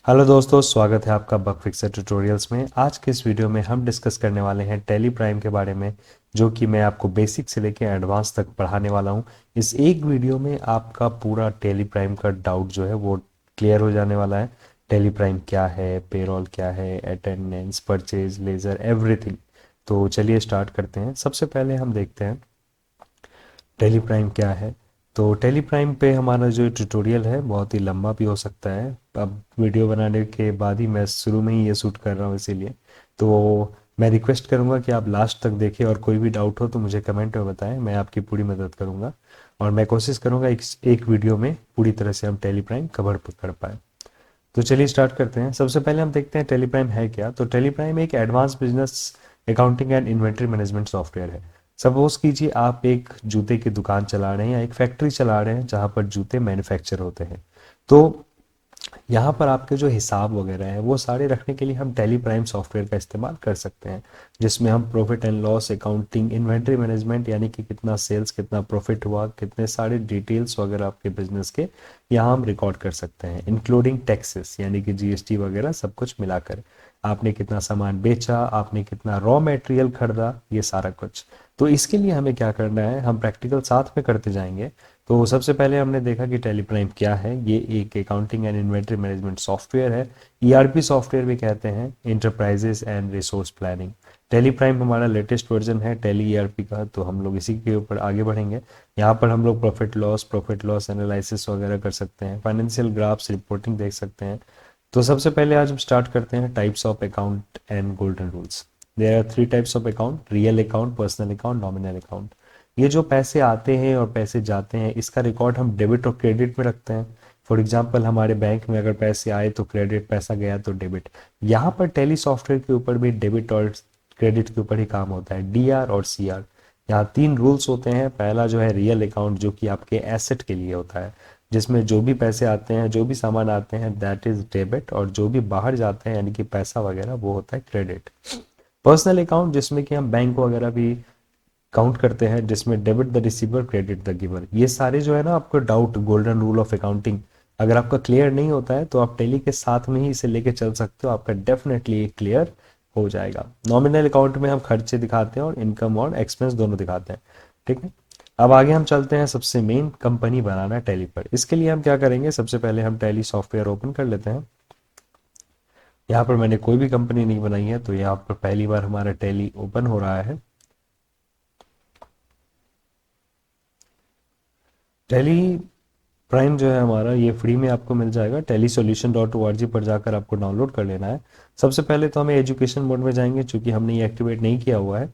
Hello दोस्तों, स्वागत है आपका बग फिक्सर ट्यूटोरियल्स में। आज के इस वीडियो में हम डिस्कस करने वाले हैं टैली प्राइम के बारे में, जो कि मैं आपको बेसिक से लेकर एडवांस तक पढ़ाने वाला हूं। इस एक वीडियो में आपका पूरा टैली प्राइम का डाउट जो है वो क्लियर हो जाने वाला है। टैली प्राइम क्या है, पेरोल क्या है, अटेंडेंस, परचेज, लेजर, एवरीथिंग। तो चलिए स्टार्ट करते हैं। सबसे पहले हम देखते हैं टेली प्राइम क्या है। तो टेली प्राइम पे हमारा जो ट्यूटोरियल है बहुत ही लंबा भी हो सकता है। अब वीडियो बनाने के बाद ही मैं शुरू में ही ये शूट कर रहा हूँ, इसीलिए तो मैं रिक्वेस्ट करूँगा कि आप लास्ट तक देखें और कोई भी डाउट हो तो मुझे कमेंट में बताएं, मैं आपकी पूरी मदद करूँगा। और मैं कोशिश करूँगा एक वीडियो में पूरी तरह से हम टेली प्राइम कवर कर पाए। तो चलिए स्टार्ट करते हैं। सबसे पहले हम देखते हैं टेली प्राइम है क्या। तो टेली प्राइम एक advance business accounting and inventory management software है। सपोज कीजिए आप एक जूते की दुकान चला रहे हैं या एक फैक्ट्री चला रहे हैं जहां पर जूते मैन्युफैक्चर होते हैं। तो यहाँ पर आपके जो हिसाब वगैरह है वो सारे रखने के लिए हम टैली प्राइम सॉफ्टवेयर का इस्तेमाल कर सकते हैं, जिसमें हम profit and loss accounting, inventory management यानी कि कितना सेल्स, कितना प्रॉफिट हुआ, कितने सारे डिटेल्स वगैरह आपके बिजनेस के यहाँ हम रिकॉर्ड कर सकते हैं, इंक्लूडिंग टैक्सेस यानी कि जीएसटी वगैरह सब कुछ मिलाकर। आपने कितना सामान बेचा, आपने कितना रॉ मटेरियल खरीदा, ये सारा कुछ। तो इसके लिए हमें क्या करना है, हम प्रैक्टिकल साथ में करते जाएंगे। तो सबसे पहले हमने देखा कि टैली प्राइम क्या है। ये एक accounting and inventory management software है। ईआरपी सॉफ्टवेयर भी कहते हैं, enterprises and resource planning. Tally prime हमारा लेटेस्ट वर्जन है टैली ईआरपी का, तो हम लोग इसी के ऊपर आगे बढ़ेंगे। यहाँ पर हम लोग प्रॉफिट लॉस एनालिसिस वगैरह कर सकते हैं, फाइनेंशियल ग्राफ्स रिपोर्टिंग देख सकते हैं। तो सबसे पहले आज हम स्टार्ट करते हैं types of account and golden rules. There are three types of account: real account, personal account, nominal account. ये जो पैसे आते हैं और पैसे जाते हैं इसका रिकॉर्ड हम डेबिट और क्रेडिट में रखते हैं। फॉर एग्जाम्पल हमारे बैंक में अगर पैसे आए तो क्रेडिट, पैसा गया तो डेबिट। यहाँ पर टेली सॉफ्टवेयर के ऊपर भी डेबिट और क्रेडिट के ऊपर ही काम होता है, डीआर और सीआर। यहाँ तीन रूल्स होते हैं। पहला जो है रियल अकाउंट, जो कि आपके एसेट के लिए होता है, जिसमें जो भी पैसे आते हैं, जो भी सामान आते हैं, दैट इज डेबिट, और जो भी बाहर जाते हैं यानी कि पैसा वगैरह वो होता है क्रेडिट। पर्सनल अकाउंट जिसमें कि हम बैंक वगैरह भी काउंट करते हैं, जिसमें debit the receiver, credit the giver. ये सारे जो है ना आपको doubt, golden rule of accounting अगर आपका क्लियर नहीं होता है तो आप टेली के साथ में ही इसे लेके चल सकते हो, आपका डेफिनेटली क्लियर हो जाएगा। नॉमिनल अकाउंट में हम खर्चे दिखाते हैं और इनकम और एक्सपेंस दोनों दिखाते हैं। ठीक है, अब आगे हम चलते हैं सबसे मेन, कंपनी बनाना टैली पर। इसके लिए हम क्या करेंगे, सबसे पहले हम टैली सॉफ्टवेयर ओपन कर लेते हैं। यहाँ पर मैंने कोई भी कंपनी नहीं बनाई है, तो यहाँ पर पहली बार हमारा टैली ओपन हो रहा है। टैली प्राइम जो है हमारा, ये फ्री में आपको मिल जाएगा। tellysolution.org पर जाकर आपको डाउनलोड कर लेना है। सबसे पहले तो हमें एजुकेशन मोड में जाएंगे, चूंकि हमने ये एक्टिवेट नहीं किया हुआ है।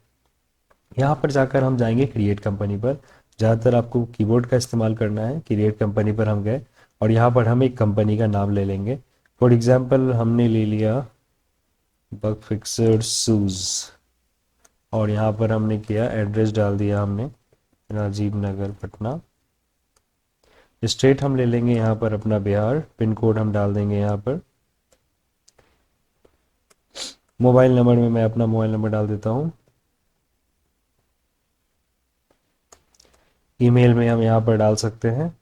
यहाँ पर जाकर हम जाएंगे क्रिएट कंपनी पर। ज़्यादातर आपको कीबोर्ड का इस्तेमाल करना है। क्रिएट कंपनी पर हम गए और यहाँ पर हम एक कंपनी का नाम ले लेंगे। फॉर एग्जाम्पल हमने ले लिया बग फिक्सर शूज़, और यहाँ पर हमने किया, एड्रेस डाल दिया हमने राजीव नगर पटना। स्टेट हम ले लेंगे यहाँ पर अपना बिहार, पिन कोड हम डाल देंगे यहाँ पर। मोबाइल नंबर में मैं अपना मोबाइल नंबर डाल देता हूँ। ईमेल में हम यहाँ पर डाल सकते हैं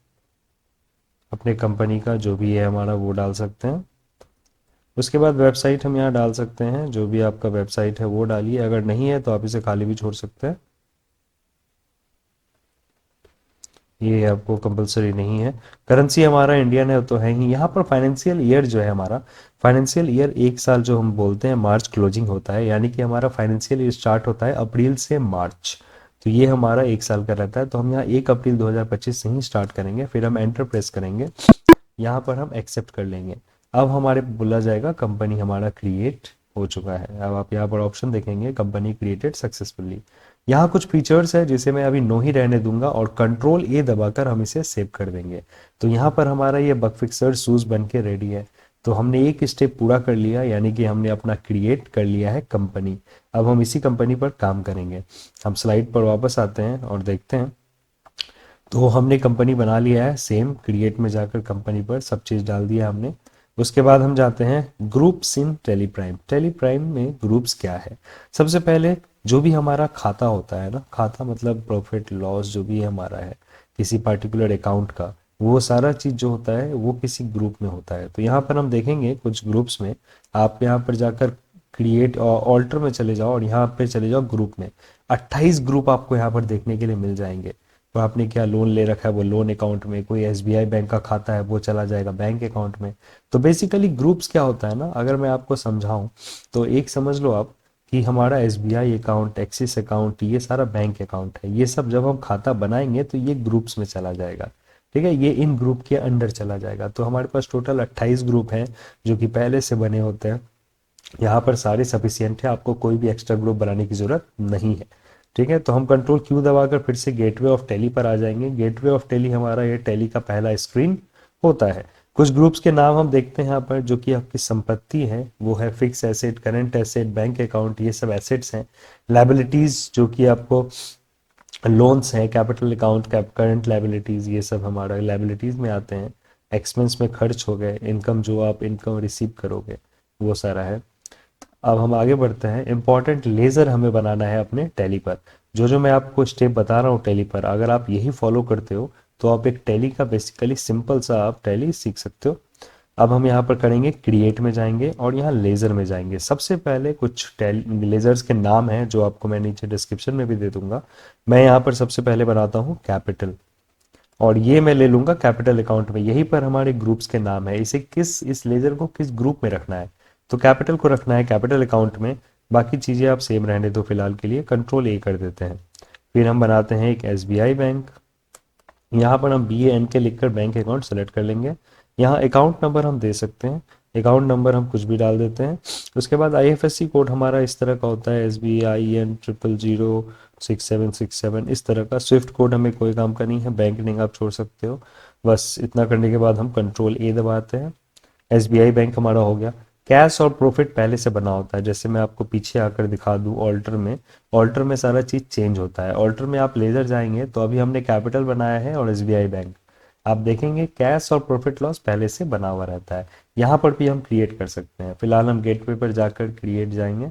अपने कंपनी का जो भी है हमारा, वो डाल सकते हैं। उसके बाद वेबसाइट हम यहाँ डाल सकते हैं, जो भी आपका वेबसाइट है वो डालिए। अगर नहीं है तो आप इसे खाली भी छोड़ सकते हैं, ये आपको कंपलसरी नहीं है। करेंसी हमारा इंडियन है तो है ही। यहाँ पर फाइनेंशियल ईयर जो है हमारा, फाइनेंशियल ईयर एक साल जो हम बोलते हैं मार्च क्लोजिंग होता है, यानी कि हमारा फाइनेंशियल ईयर स्टार्ट होता है अप्रैल से मार्च। तो ये हमारा एक साल का रहता है। तो हम यहाँ 1 अप्रैल 2025 से ही स्टार्ट करेंगे, फिर हम एंटर प्रेस करेंगे, यहाँ पर हम एक्सेप्ट कर लेंगे। अब हमारे बोला जाएगा कंपनी हमारा क्रिएट हो चुका है। अब आप यहाँ पर ऑप्शन देखेंगे, कंपनी क्रिएटेड सक्सेसफुली। यहाँ कुछ फीचर्स है जिसे मैं अभी नो ही रहने दूंगा, और कंट्रोल ए दबाकर हम इसे सेव कर देंगे। तो यहाँ पर हमारा ये बग फिक्सर शूज बन के रेडी है। तो हमने एक स्टेप पूरा कर लिया, यानी कि हमने अपना क्रिएट कर लिया है कंपनी। अब हम इसी कंपनी पर काम करेंगे। हम स्लाइड पर वापस आते हैं और देखते हैं। तो हमने कंपनी बना लिया है, सेम क्रिएट में जाकर कंपनी पर सब चीज़ डाल दिया हमने। उसके बाद हम जाते हैं groups in Tally Prime. Tally Prime में ग्रुप्स क्या है। सबसे पहले जो भी हमारा खाता होता है ना, खाता मतलब प्रॉफिट लॉस जो भी हमारा है किसी पर्टिकुलर अकाउंट का, वो सारा चीज़ जो होता है वो किसी ग्रुप में होता है। तो यहाँ पर हम देखेंगे कुछ ग्रुप्स में, आप यहाँ पर जाकर क्रिएट और ऑल्टर में चले जाओ और यहाँ पे चले जाओ ग्रुप में, 28 ग्रुप आपको यहाँ पर देखने के लिए मिल जाएंगे। तो आपने क्या लोन ले रखा है वो लोन अकाउंट में, कोई एसबीआई बैंक का खाता है वो चला जाएगा बैंक अकाउंट में। तो बेसिकली ग्रुप्स क्या होता है ना, अगर मैं आपको समझाऊं तो एक समझ लो आप कि हमारा एसबीआई अकाउंट, एक्सिस अकाउंट, ये सारा बैंक अकाउंट है, ये सब जब हम खाता बनाएंगे तो ये ग्रुप्स में चला जाएगा। ठीक है, ये इन ग्रुप के अंडर चला जाएगा। तो हमारे पास टोटल 28 ग्रुप हैं जो कि पहले से बने होते हैं। यहाँ पर सारे सफिशियंट है, आपको कोई भी एक्स्ट्रा ग्रुप बनाने की जरूरत नहीं है। ठीक है, तो हम कंट्रोल क्यू दबाकर फिर से गेटवे ऑफ टेली पर आ जाएंगे। गेटवे ऑफ टेली हमारा ये टेली का पहला स्क्रीन होता है। कुछ ग्रुप्स के नाम हम देखते हैं यहाँ पर, जो कि आपकी संपत्ति है वो है fix asset, current asset, bank account, ये सब एसेट्स हैं। लाइबिलिटीज जो कि आपको लोन्स हैं, कैपिटल अकाउंट, करंट लाइबिलिटीज, ये सब हमारा लाइबिलिटीज में आते हैं। एक्सपेंस में खर्च हो गए, इनकम जो आप इनकम रिसीव करोगे वो सारा है। अब हम आगे बढ़ते हैं, इंपॉर्टेंट लेजर हमें बनाना है अपने टैली पर। जो जो मैं आपको स्टेप बता रहा हूँ टैली पर, अगर आप यही फॉलो करते हो तो आप एक टैली का बेसिकली सिंपल सा आप टैली सीख सकते हो। अब हम यहाँ पर करेंगे क्रिएट में जाएंगे और यहाँ लेजर में जाएंगे। सबसे पहले कुछ लेजर्स के नाम हैं जो आपको मैं नीचे डिस्क्रिप्शन में भी दे दूंगा। मैं यहाँ पर सबसे पहले बनाता हूँ कैपिटल, और ये मैं ले लूंगा कैपिटल अकाउंट में। यहीं पर हमारे ग्रुप्स के नाम है, इसे किस इस लेजर को किस ग्रुप में रखना है, तो कैपिटल को रखना है कैपिटल अकाउंट में। बाकी चीज़ें आप सेम रहने दो फिलहाल के लिए, कंट्रोल ए कर देते हैं। फिर हम बनाते हैं एक एसबीआई बैंक। यहाँ पर हम BANK लिखकर बैंक अकाउंट सेलेक्ट कर लेंगे। यहाँ अकाउंट नंबर हम दे सकते हैं, अकाउंट नंबर हम कुछ भी डाल देते हैं। उसके बाद IFSC कोड हमारा इस तरह का होता है, SBIN006767, इस तरह का। स्विफ्ट कोड हमें कोई काम का नहीं है, बैंक नेम आप छोड़ सकते हो। बस इतना करने के बाद हम कंट्रोल ए दबाते हैं। SBI बैंक हमारा हो गया। कैश और प्रॉफिट पहले से बना होता है, जैसे मैं आपको पीछे आकर दिखा दूं ऑल्टर में, ऑल्टर में सारा चीज़ चेंज होता है। ऑल्टर में आप लेजर जाएंगे तो अभी हमने कैपिटल बनाया है और SBI बैंक, आप देखेंगे कैश और प्रॉफिट लॉस पहले से बना हुआ रहता है। यहाँ पर भी हम क्रिएट कर सकते हैं। फिलहाल हम गेटवे पर जाकर क्रिएट जाएंगे,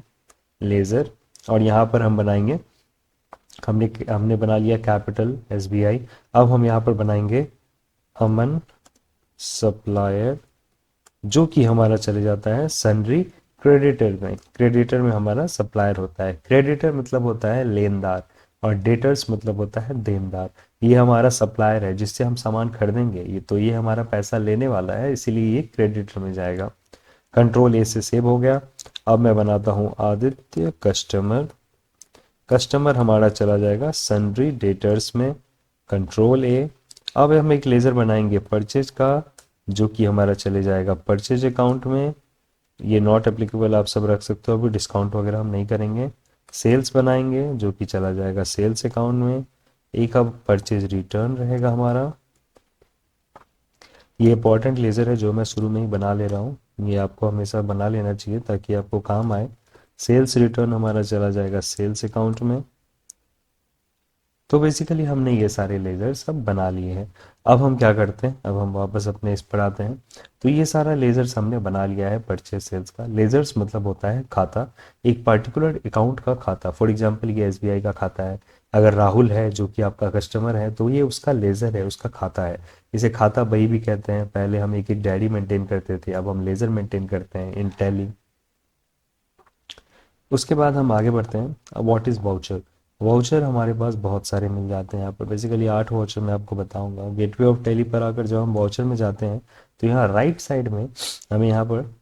लेजर, और यहाँ पर हम बनाएंगे, हमने हमने बना लिया कैपिटल SBI। अब हम यहाँ पर बनाएंगे अमन सप्लायर, जो कि हमारा चले जाता है सनरी क्रेडिटर में। क्रेडिटर में हमारा सप्लायर होता है। क्रेडिटर मतलब होता है लेनदार और डेटर्स मतलब होता है देनदार। ये हमारा सप्लायर है जिससे हम सामान खरीदेंगे, ये तो ये हमारा पैसा लेने वाला है, इसीलिए ये क्रेडिटर में जाएगा। कंट्रोल ए से सेव हो गया। अब मैं बनाता हूँ आदित्य कस्टमर। कस्टमर हमारा चला जाएगा सनरी डेटर्स में, कंट्रोल ए। अब हम एक लेजर बनाएंगे परचेज का, जो कि हमारा चले जाएगा परचेज अकाउंट में। ये नॉट एप्लीकेबल आप सब रख सकते हो, अभी डिस्काउंट वगैरह हम नहीं करेंगे। सेल्स बनाएंगे जो कि चला जाएगा सेल्स अकाउंट में। एक अब परचेज रिटर्न रहेगा हमारा। ये इंपॉर्टेंट लेजर है जो मैं शुरू में ही बना ले रहा हूँ, ये आपको हमेशा बना लेना चाहिए ताकि आपको काम आए। सेल्स रिटर्न हमारा चला जाएगा सेल्स अकाउंट में। तो बेसिकली हमने ये सारे लेजर सब बना लिए हैं। अब हम क्या करते हैं, अब हम वापस अपने इस पर आते हैं। तो ये सारा लेजर्स हमने बना लिया है परचेज सेल्स का। लेजर्स मतलब होता है खाता, एक पर्टिकुलर अकाउंट का खाता। फॉर एग्जांपल ये SBI का खाता है, अगर राहुल है जो कि आपका कस्टमर है तो ये उसका लेजर है, उसका खाता है। इसे खाता बही भी कहते हैं। पहले हम एक एक डायरी मेंटेन करते थे, अब हम लेजर मेंटेन करते हैं इन टैली। उसके बाद हम आगे बढ़ते हैं। अब व्हाट इज़ वाउचर। वाउचर हमारे पास बहुत सारे मिल जाते हैं यहाँ पर, बेसिकली 8 वाउचर मैं आपको बताऊंगा। गेटवे ऑफ टेली पर आकर जब हम वाउचर में जाते हैं तो यहाँ राइट साइड में हमें यहाँ पर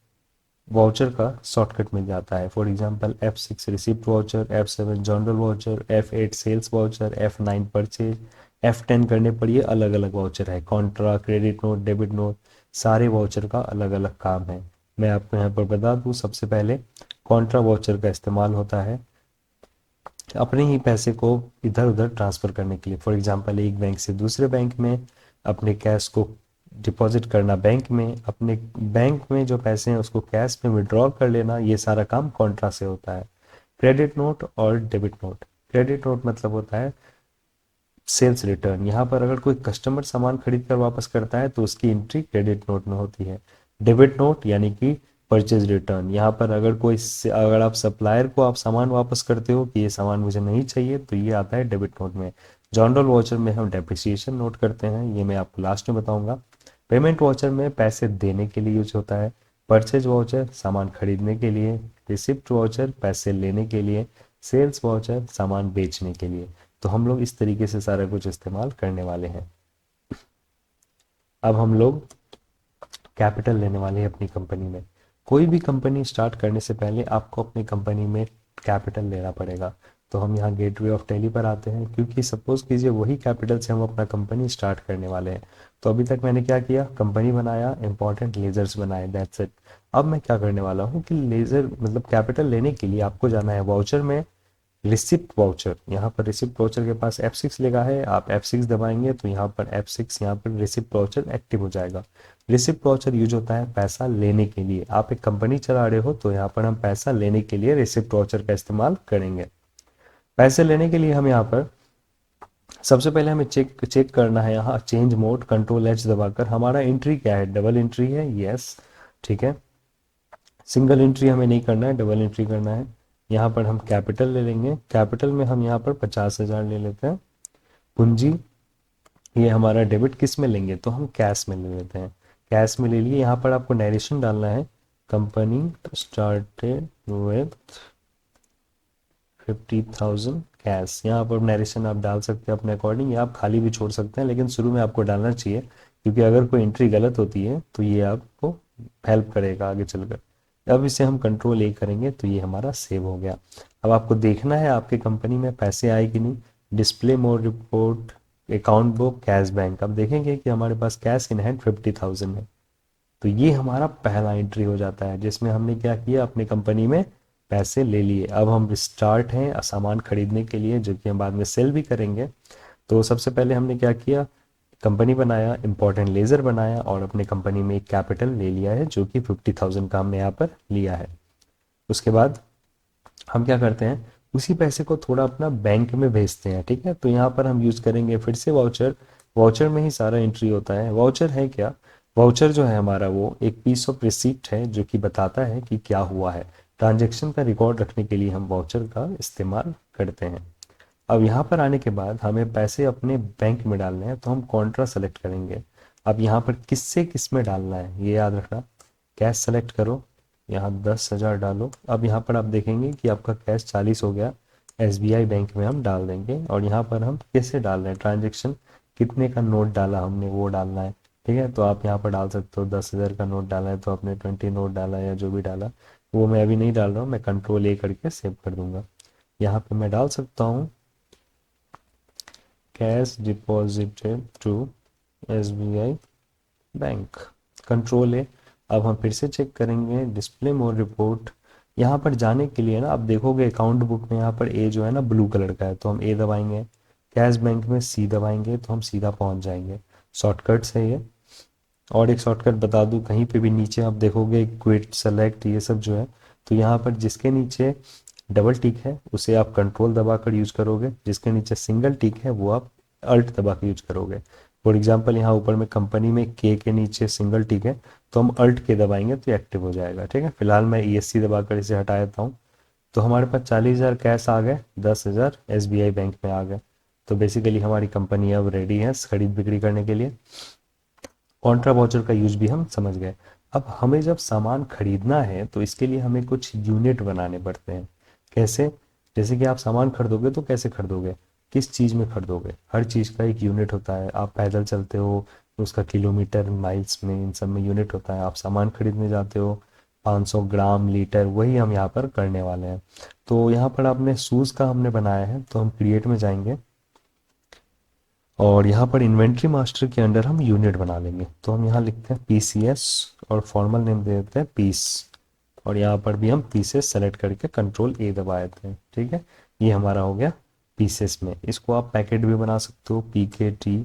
वाउचर का शॉर्टकट मिल जाता है। For example F6 receipt voucher, F7 journal voucher, F8 sales voucher, F9 purchase, F10 करने पर ये अलग अलग वाउचर है। Contra, credit note, debit note, सारे वाउचर का अलग अलग काम है। मैं आपको यहाँ पर बता दूँ, सबसे पहले कॉन्ट्रा वाउचर का इस्तेमाल होता है अपने ही पैसे को इधर उधर ट्रांसफ़र करने के लिए। फॉर एग्जांपल एक बैंक से दूसरे बैंक में अपने कैश को डिपॉजिट करना, बैंक में अपने बैंक में जो पैसे हैं उसको कैश में विड्रॉ कर लेना, ये सारा काम कॉन्ट्रा से होता है। क्रेडिट नोट और डेबिट नोट। क्रेडिट नोट मतलब होता है सेल्स रिटर्न। यहाँ पर अगर कोई कस्टमर सामान खरीद कर वापस करता है तो उसकी एंट्री क्रेडिट नोट में होती है। डेबिट नोट यानी कि परचेज रिटर्न, यहाँ पर अगर आप सप्लायर को आप सामान वापस करते हो कि ये सामान मुझे नहीं चाहिए तो ये आता है डेबिट नोट में। जनरल वाउचर में हम डेप्रिसिएशन नोट करते हैं, ये मैं आपको लास्ट में बताऊंगा। पेमेंट वाउचर में पैसे देने के लिए यूज होता है। परचेज वाउचर सामान खरीदने के लिए। रिसिप्ट वाउचर पैसे लेने के लिए। सेल्स वाउचर सामान बेचने के लिए। तो हम लोग इस तरीके से सारा कुछ इस्तेमाल करने वाले हैं। अब हम लोग कैपिटल लेने वाले हैं अपनी कंपनी में। कोई भी कंपनी स्टार्ट करने से पहले आपको अपनी कंपनी में कैपिटल लेना पड़ेगा। तो हम यहाँ गेटवे ऑफ टैली पर आते हैं, क्योंकि सपोज कीजिए वही कैपिटल से हम अपना कंपनी स्टार्ट करने वाले हैं। तो अभी तक मैंने क्या किया, कंपनी बनाया, इंपॉर्टेंट लेजर्स बनाए, दैट्स इट। अब मैं क्या करने वाला हूँ कि लेजर मतलब कैपिटल लेने के लिए आपको जाना है वाउचर में, रिसिप्ट वाउचर। यहाँ पर रिसिप्ट वाउचर के पास F6 लिखा है, आप F6 दबाएंगे तो यहाँ पर F6 यहाँ पर रिसिप्ट वाउचर एक्टिव हो जाएगा। रिसिप्ट वाउचर यूज होता है पैसा लेने के लिए। आप एक कंपनी चला रहे हो तो यहाँ पर हम पैसा लेने के लिए रिसिप्ट वाउचर का इस्तेमाल करेंगे। पैसे लेने के लिए हम यहाँ पर सबसे पहले हमें चेक चेक करना है, यहाँ चेंज मोड Ctrl+H दबाकर हमारा एंट्री क्या है, डबल एंट्री है, यस ठीक है। सिंगल एंट्री हमें नहीं करना है, डबल एंट्री करना है। यहाँ पर हम कैपिटल ले लेंगे, कैपिटल में हम यहाँ पर 50,000 ले लेते हैं। पूंजी, ये हमारा डेबिट किस में लेंगे, तो हम कैश में ले लेते हैं। कैश में ले लिए, यहाँ पर आपको नरेशन डालना है, कंपनी स्टार्टेड विथ 50,000 कैश। यहाँ पर नरेशन आप डाल सकते हैं अपने अकॉर्डिंग, या आप खाली भी छोड़ सकते हैं, लेकिन शुरू में आपको डालना चाहिए, क्योंकि अगर कोई एंट्री गलत होती है तो ये आपको हेल्प करेगा आगे चलकर। अब इसे हम Ctrl+A करेंगे तो ये हमारा सेव हो गया। अब आपको देखना है आपके कंपनी में पैसे आए कि नहीं। Display more report, account book, cash bank. अब देखेंगे कि हमारे पास कैश इन हैंड 50,000 है। तो ये हमारा पहला एंट्री हो जाता है, जिसमें हमने क्या किया, अपनी कंपनी में पैसे ले लिए। अब हम स्टार्ट हैं सामान खरीदने के लिए, जो कि हम बाद में सेल भी करेंगे। तो सबसे पहले हमने क्या किया, कंपनी बनाया, इंपॉर्टेंट लेजर बनाया, और अपने कंपनी में एक कैपिटल ले लिया है जो कि 50,000 का हमने यहाँ पर लिया है। उसके बाद हम क्या करते हैं, उसी पैसे को थोड़ा अपना बैंक में भेजते हैं, ठीक है। तो यहाँ पर हम यूज करेंगे फिर से वाउचर। वाउचर में ही सारा एंट्री होता है। वाउचर है क्या, वाउचर जो है हमारा वो एक पीस ऑफ रिसीप्ट है जो कि बताता है कि क्या हुआ है। ट्रांजैक्शन का रिकॉर्ड रखने के लिए हम वाउचर का इस्तेमाल करते हैं। अब यहाँ पर आने के बाद हमें पैसे अपने बैंक में डालने हैं, तो हम कॉन्ट्रा सेलेक्ट करेंगे। अब यहाँ पर किससे किस में डालना है ये याद रखना। कैश सेलेक्ट करो, यहाँ 10,000 डालो। अब यहाँ पर आप देखेंगे कि आपका कैश 40 हो गया। SBI बैंक में हम डाल देंगे, और यहाँ पर हम कैसे डाल रहे हैं, ट्रांजेक्शन कितने का नोट डाला हमने वो डालना है, ठीक है। तो आप यहाँ पर डाल सकते हो 10,000 का नोट डाला है तो आपने 20 नोट डाला या जो भी डाला, वो मैं अभी नहीं डाल रहा हूँ, मैं Ctrl+A करके सेव कर दूंगा। यहाँ पे मैं डाल सकता हूँ cash deposited to SBI bank, Ctrl+A। अब हम फिर से चेक करेंगे डिस्प्ले मोर रिपोर्ट। यहाँ पर जाने के लिए ना आप देखोगे अकाउंट बुक में यहाँ पर ए जो है ना ब्लू कलर का है, तो हम ए दबाएंगे। कैश बैंक में सी दबाएंगे तो हम सीधा पहुँच जाएंगे। शॉर्टकट्स है ये। और एक शॉर्टकट बता दूं, कहीं पे भी नीचे आप देखोगे क्विट, सेलेक्ट, ये सब जो है, तो यहाँ पर जिसके नीचे डबल टिक है उसे आप कंट्रोल दबाकर यूज करोगे, जिसके नीचे सिंगल टिक है वो आप अल्ट दबा के यूज करोगे। फॉर एग्जांपल यहाँ ऊपर में कंपनी में के नीचे सिंगल टिक है, तो हम अल्ट के दबाएंगे तो एक्टिव हो जाएगा, ठीक है। फिलहाल मैं ESC दबाकर इसे हटा देता हूँ। तो हमारे पास 40,000 कैश आ गए, 10,000 SBI बैंक में आ गए। तो बेसिकली हमारी कंपनी अब रेडी है खरीद बिक्री करने के लिए। कॉन्ट्रा वाउचर का यूज भी हम समझ गए। अब हमें जब सामान खरीदना है तो इसके लिए हमें कुछ यूनिट बनाने पड़ते हैं। कैसे, जैसे कि आप सामान खरीदोगे तो कैसे खरीदोगे, किस चीज़ में खरीदोगे, हर चीज़ का एक यूनिट होता है। आप पैदल चलते हो तो उसका किलोमीटर, माइल्स में, इन सब में यूनिट होता है। आप सामान खरीदने जाते हो 500 ग्राम, लीटर, वही हम यहाँ पर करने वाले हैं। तो यहाँ पर आपने शूज़ का हमने बनाया है, तो हम क्रिएट में जाएंगे और यहाँ पर इन्वेंट्री मास्टर के अंडर हम यूनिट बना लेंगे। तो हम यहाँ लिखते हैं PCS और फॉर्मल नेम दे देते हैं पीस, और यहाँ पर भी हम पीसेस सेलेक्ट करके Ctrl+A दबा देते हैं, ठीक है। ये हमारा हो गया पीसेस में। इसको आप पैकेट भी बना सकते हो, PKT,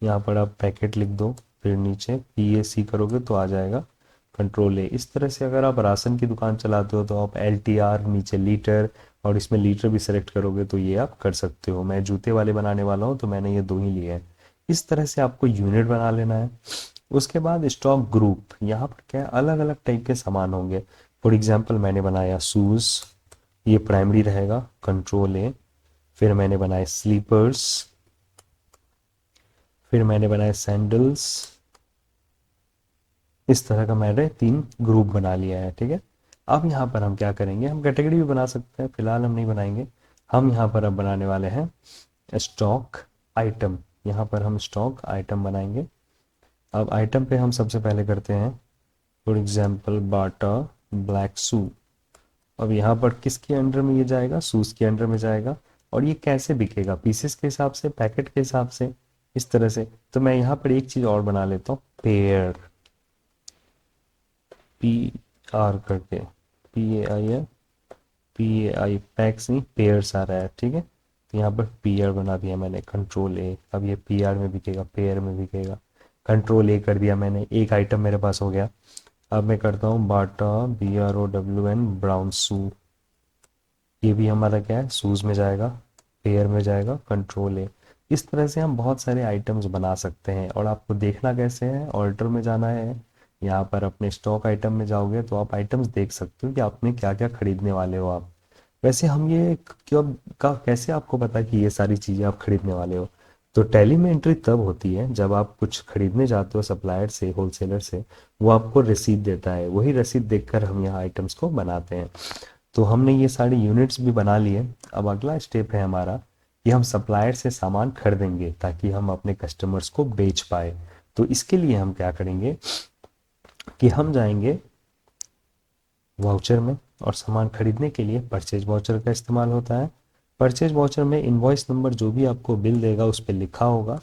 यहाँ पर आप पैकेट लिख दो, फिर नीचे PAC करोगे तो आ जाएगा Ctrl+A। इस तरह से अगर आप राशन की दुकान चलाते हो तो आप LTR, नीचे लीटर, और इसमें लीटर भी सेलेक्ट करोगे तो ये आप कर सकते हो। मैं जूते वाले बनाने वाला हूँ तो मैंने ये दो ही लिए हैं। इस तरह से आपको यूनिट बना लेना है। उसके बाद स्टॉक ग्रुप, यहाँ पर क्या अलग अलग टाइप के सामान होंगे। फॉर एग्जांपल मैंने बनाया शूज़, ये प्राइमरी रहेगा, Ctrl+A। फिर मैंने बनाए स्लीपर्स, फिर मैंने बनाए सैंडल्स। इस तरह का मैंने 3 ग्रुप बना लिया है, ठीक है। अब यहाँ पर हम क्या करेंगे, हम कैटेगरी भी बना सकते हैं, फिलहाल हम नहीं बनाएंगे। हम यहाँ पर अब बनाने वाले हैं स्टॉक आइटम। यहाँ पर हम स्टॉक आइटम बनाएंगे। अब आइटम पे हम सबसे पहले करते हैं for example Bata black shoe. अब यहाँ पर किसके अंडर में ये जाएगा, शूज़ के अंडर में जाएगा। और ये कैसे बिकेगा, पीसेस के हिसाब से, पैकेट के हिसाब से, इस तरह से। तो मैं यहाँ पर एक चीज़ और बना लेता हूँ, पेयर, पी आर करके, पी ए आई पैक्स नहीं, पेयर्स आ रहा है, ठीक है। तो यहाँ पर पेयर बना दिया मैंने, कंट्रोल ए। अब ये पी आर में बिकेगा, पेयर में बिकेगा, कंट्रोल ए कर दिया मैंने, एक आइटम मेरे पास हो गया। अब मैं करता हूँ बाटा BROWN ब्राउन शू। ये भी हमारा क्या है, शूज़ में जाएगा, पेयर में जाएगा, कंट्रोल ए। इस तरह से हम बहुत सारे आइटम्स बना सकते हैं। और आपको देखना कैसे है, ऑल्टर में जाना है, यहाँ पर अपने स्टॉक आइटम में जाओगे तो आप आइटम्स देख सकते हो कि आपने क्या क्या खरीदने वाले हो आप। वैसे हम ये क्यों का कैसे आपको पता कि ये सारी चीज़ें आप खरीदने वाले हो। तो टैली में एंट्री तब होती है जब आप कुछ खरीदने जाते हो सप्लायर से, होलसेलर से, वो आपको रसीद देता है, वही रसीद देखकर हम यहाँ आइटम्स को बनाते हैं। तो हमने ये सारे यूनिट्स भी बना लिए। अब अगला स्टेप है हमारा कि हम सप्लायर से सामान खरीदेंगे ताकि हम अपने कस्टमर्स को बेच पाए। तो इसके लिए हम क्या करेंगे कि हम जाएंगे वाउचर में, और सामान खरीदने के लिए परचेज वाउचर का इस्तेमाल होता है। परचेज वाउचर में इनवॉइस नंबर जो भी आपको बिल देगा उस पर लिखा होगा।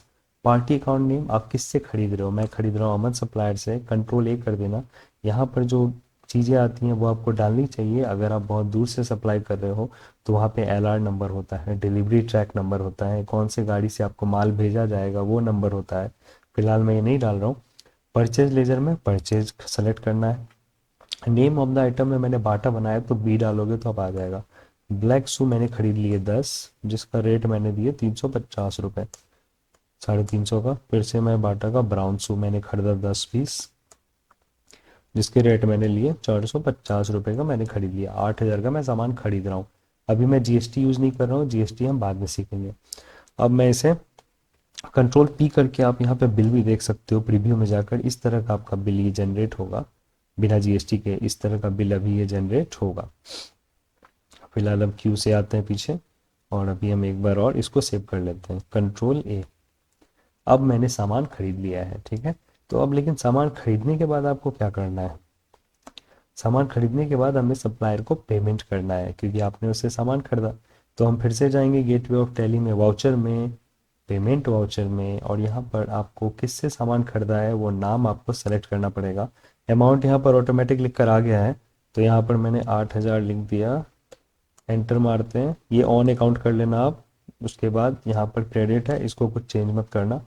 पार्टी अकाउंट नेम, आप किससे खरीद रहे हो, मैं खरीद रहा हूँ अमन सप्लायर से, कंट्रोल ए कर देना। यहाँ पर जो चीज़ें आती हैं वो आपको डालनी चाहिए। अगर आप बहुत दूर से सप्लाई कर रहे हो तो वहाँ पे LR नंबर होता है, डिलीवरी ट्रैक नंबर होता है, कौन से गाड़ी से आपको माल भेजा जाएगा वो नंबर होता है। फिलहाल मैं ये नहीं डाल रहा हूँ। परचेज लेजर में परचेज सेलेक्ट करना है। नेम ऑफ द आइटम में मैंने बाटा बनाया तो बी डालोगे तो अब आ जाएगा। ब्लैक शू मैंने खरीद लिए 10, जिसका रेट मैंने दिए 350 रुपये, 350 का। फिर से मैं बाटा का ब्राउन शू मैंने खरीदा 10 पीस, जिसके रेट मैंने लिए 450 रुपये का मैंने खरीद लिया। 8,000 का मैं सामान खरीद रहा हूँ। अभी मैं GST यूज़ नहीं कर रहा हूँ, GST हम बाद में सीखेंगे। अब मैं इसे कंट्रोल P करके, आप यहाँ पे बिल भी देख सकते हो प्रीव्यू में जाकर, इस तरह का आपका बिल ये जनरेट होगा बिना GST के। इस तरह का बिल अभी ये जनरेट होगा। फिलहाल अब क्यू से आते हैं पीछे, और अभी हम एक बार और इसको सेव कर लेते हैं, कंट्रोल ए। अब मैंने सामान खरीद लिया है, ठीक है। तो अब लेकिन सामान खरीदने के बाद आपको क्या करना है, सामान खरीदने के बाद हमें सप्लायर को पेमेंट करना है क्योंकि आपने उससे सामान खरीदा। तो हम फिर से जाएंगे गेटवे ऑफ टैली में, वाउचर में, पेमेंट वाउचर में, और यहाँ पर आपको किससे सामान खरीदा है वो नाम आपको सेलेक्ट करना पड़ेगा। अमाउंट यहाँ पर ऑटोमेटिक लिख कर आ गया है, तो यहाँ पर मैंने 8,000 लिख दिया। एंटर मारते हैं, ये ऑन अकाउंट कर लेना आप। उसके बाद यहाँ पर क्रेडिट है, इसको कुछ चेंज मत करना।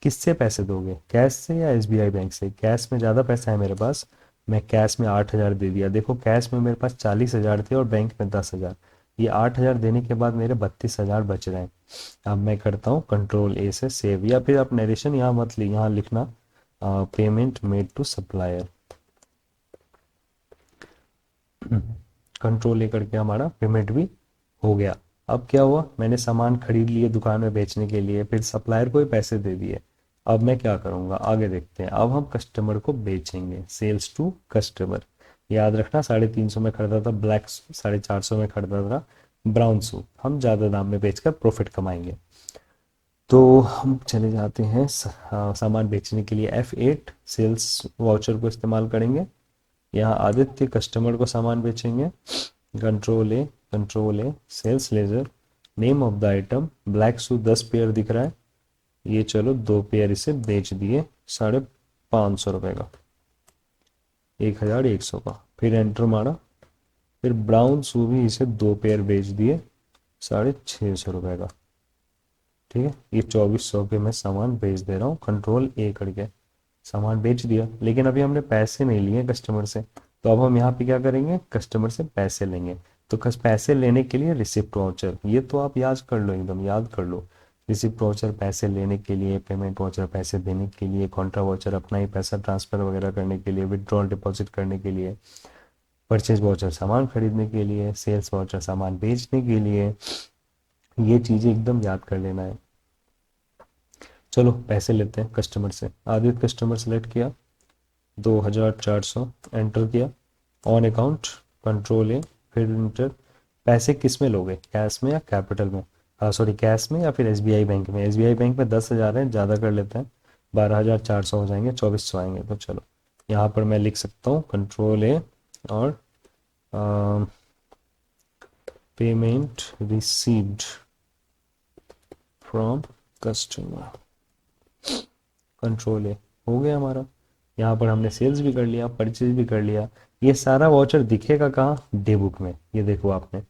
किससे पैसे दोगे, कैश से या SBI बैंक से। कैश में ज़्यादा पैसा है मेरे पास, मैं कैश में 8,000 दे दिया। देखो कैश में मेरे पास 40,000 थे और बैंक में 10,000। ये 8,000 देने के बाद मेरे 32,000 बच रहे हैं। अब मैं करता हूँ कंट्रोल ए से सेव, या फिर आप नरेशन यहाँ मत ली, यहाँ लिखना payment made to supplier. Control A करके हमारा पेमेंट भी हो गया। अब क्या हुआ, मैंने सामान खरीद लिए दुकान में बेचने के लिए, फिर सप्लायर को ही पैसे दे दिए। अब मैं क्या करूँगा आगे देखते हैं। अब हम कस्टमर को बेचेंगे, सेल्स टू कस्टमर। याद रखना 350 में खरीदा था ब्लैक, 450 में खरीदा था ब्राउन सूट। हम ज़्यादा दाम में बेचकर प्रॉफिट कमाएंगे। तो हम चले जाते हैं सामान बेचने के लिए F8 सेल्स वाउचर को इस्तेमाल करेंगे। यहाँ आदित्य कस्टमर को सामान बेचेंगे, control A sales ledger. Name of the item black shoe 10 pair दिख रहा है, ये चलो 2 पेयर इसे बेच दिए 550 रुपये का, 1,100 का। फिर एंटर मारा, फिर ब्राउन शू भी इसे 2 पेयर बेच दिए 650 रुपये का, ठीक है। ये 2,400 के मैं सामान बेच दे रहा हूँ, कंट्रोल ए करके सामान बेच दिया। लेकिन अभी हमने पैसे नहीं लिए कस्टमर से, तो अब हम यहाँ पे क्या करेंगे, कस्टमर से पैसे लेंगे। तो पैसे लेने के लिए रिसिप्ट वाउचर, ये तो आप याद कर लो, एकदम याद कर लो। रिसिप्ट वाउचर पैसे लेने के लिए, पेमेंट वाउचर पैसे देने के लिए, कॉन्ट्रा वाउचर अपना ही पैसा ट्रांसफर वगैरह करने के लिए, विड्रॉल डिपॉजिट करने के लिए, परचेज वाउचर सामान खरीदने के लिए, सेल्स वाउचर सामान बेचने के लिए। ये चीज़ें एकदम याद कर लेना है। चलो पैसे लेते हैं कस्टमर से। आदित्य कस्टमर सेलेक्ट किया, 2400 एंटर किया, ऑन अकाउंट, कंट्रोल ए, फिर इंटर। पैसे किस में लोगे, कैश में या कैपिटल में, सॉरी कैश में या फिर एसबीआई बैंक में। एसबीआई बैंक में 10,000 है, ज़्यादा कर लेते हैं, 12,400 हो जाएंगे, 2400 आएंगे। तो चलो यहाँ पर मैं लिख सकता हूँ कंट्रोल ए और payment received from customer, control ए। हो गया हमारा। यहाँ पर हमने सेल्स भी कर लिया, परचेज भी कर लिया। ये सारा वाउचर दिखेगा कहाँ, डे बुक में। ये देखो आपने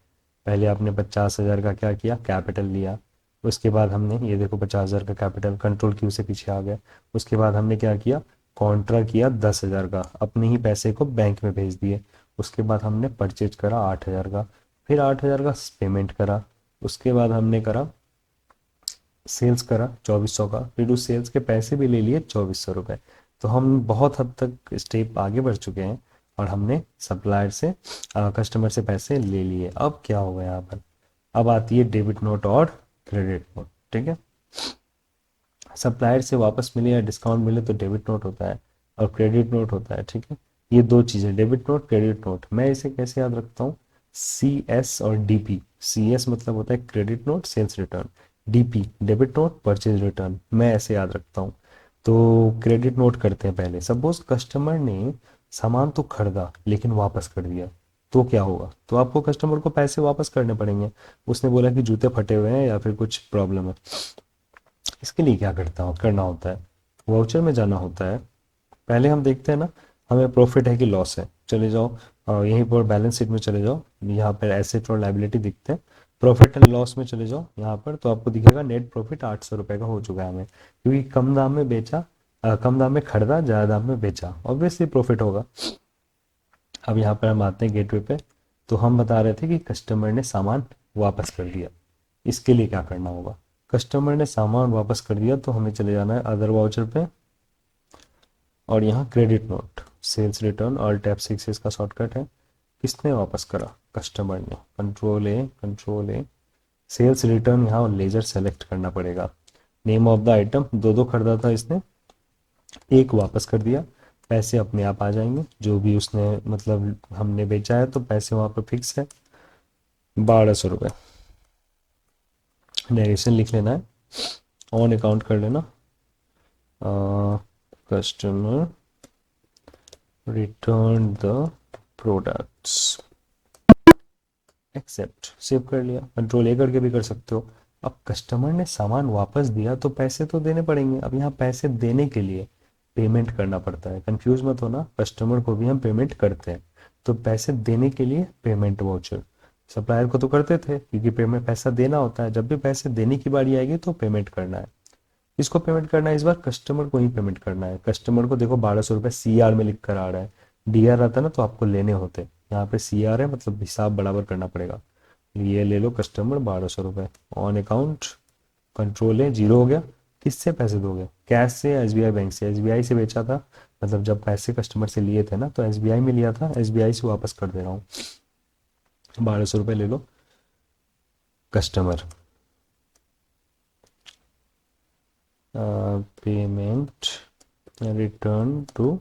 पहले आपने 50,000 का क्या किया, कैपिटल लिया। उसके बाद हमने ये देखो 50,000 का कैपिटल, कंट्रोल क्यू से पीछे आ गया। उसके बाद हमने क्या किया, कॉन्ट्रा किया 10,000 का, अपने ही पैसे को बैंक में भेज दिए। उसके बाद हमने परचेज करा 8,000 का, फिर 8,000 का पेमेंट करा। उसके बाद हमने करा सेल्स करा 2400 का, फिर उस सेल्स के पैसे भी ले लिए 2400 रुपये। तो हम बहुत हद तक स्टेप आगे बढ़ चुके हैं और हमने सप्लायर से कस्टमर से पैसे ले लिए। अब क्या होगा यहाँ पर, अब आती है डेबिट नोट और क्रेडिट नोट। ठीक है, सप्लायर से वापस मिले या डिस्काउंट मिले तो डेबिट नोट होता है और क्रेडिट नोट होता है। ठीक है, ये दो चीज़ें, डेबिट नोट क्रेडिट नोट। मैं इसे कैसे याद रखता हूँ, सी एस और डी पी। सी एस मतलब होता है credit note sales return, D P debit note purchase return. मैं ऐसे याद रखता हूँ। तो क्रेडिट नोट करते हैं पहले। सपोज कस्टमर ने सामान तो खरीदा लेकिन वापस कर दिया, तो क्या होगा, तो आपको कस्टमर को पैसे वापस करने पड़ेंगे। उसने बोला कि जूते फटे हुए हैं या फिर कुछ प्रॉब्लम है। इसके लिए क्या करना होता है, वाउचर में जाना होता है। पहले हम देखते हैं ना, हमें प्रॉफिट है कि लॉस है। चले जाओ यहीं पर बैलेंस शीट में चले जाओ, यहाँ पर एसेट और लाइबिलिटी दिखते हैं। प्रॉफिट एंड लॉस में चले जाओ यहाँ पर, तो आपको दिखेगा नेट प्रॉफिट 800 रुपये का हो चुका है हमें, क्योंकि कम दाम में बेचा, कम दाम में खरीदा, ज़्यादा दाम में बेचा, ऑब्वियसली प्रॉफिट होगा। अब यहाँ पर हम आते हैं गेटवे पे। तो हम बता रहे थे कि कस्टमर ने सामान वापस कर दिया। इसके लिए क्या करना होगा, कस्टमर ने सामान वापस कर दिया तो हमें चले जाना है अदर वाउचर पे और यहाँ क्रेडिट नोट सेल्स रिटर्न और टैप 6 इसका शॉर्टकट है। किसने वापस करा, कस्टमर ने, control A, control A, sales return. यहाँ लेजर सेलेक्ट करना पड़ेगा। नेम ऑफ द आइटम, दो दो खरीदा था इसने, एक वापस कर दिया, पैसे अपने आप आ जाएंगे जो भी उसने मतलब हमने बेचा है, तो पैसे वहाँ पर फिक्स है 1200 रुपये। नरेशन लिख लेना है, ऑन अकाउंट कर लेना, customer return the products, accept, save कर लिया। कंट्रोल ए करके भी कर सकते हो। अब कस्टमर ने सामान वापस दिया तो पैसे तो देने पड़ेंगे। अब यहाँ पैसे देने के लिए पेमेंट करना पड़ता है, कंफ्यूज मत होना, कस्टमर को भी हम पेमेंट करते हैं। तो पैसे देने के लिए पेमेंट वाउचर, सप्लायर को तो करते थे क्योंकि पेमेंट पैसा देना होता है, जब भी पैसे देने की बारी आएगी तो पेमेंट करना है। किसको पेमेंट करना है, इस बार कस्टमर को ही पेमेंट करना है। कस्टमर को देखो 1200 रुपये सी आर में लिख कर आ रहा है, डी आर आता ना तो आपको लेने होते, यहाँ पे सी आर है मतलब हिसाब बराबर करना पड़ेगा। ये ले लो कस्टमर 1200 रुपये, ऑन अकाउंट, कंट्रोल है, जीरो हो गया। किससे पैसे दोगे, कैश से या एसबीआई बैंक से। एसबीआई से बेचा था, मतलब जब पैसे कस्टमर से लिए थे ना तो एसबीआई में लिया था, एसबीआई से वापस कर दे रहा हूँ। 1200 रुपये ले लो customer, payment return to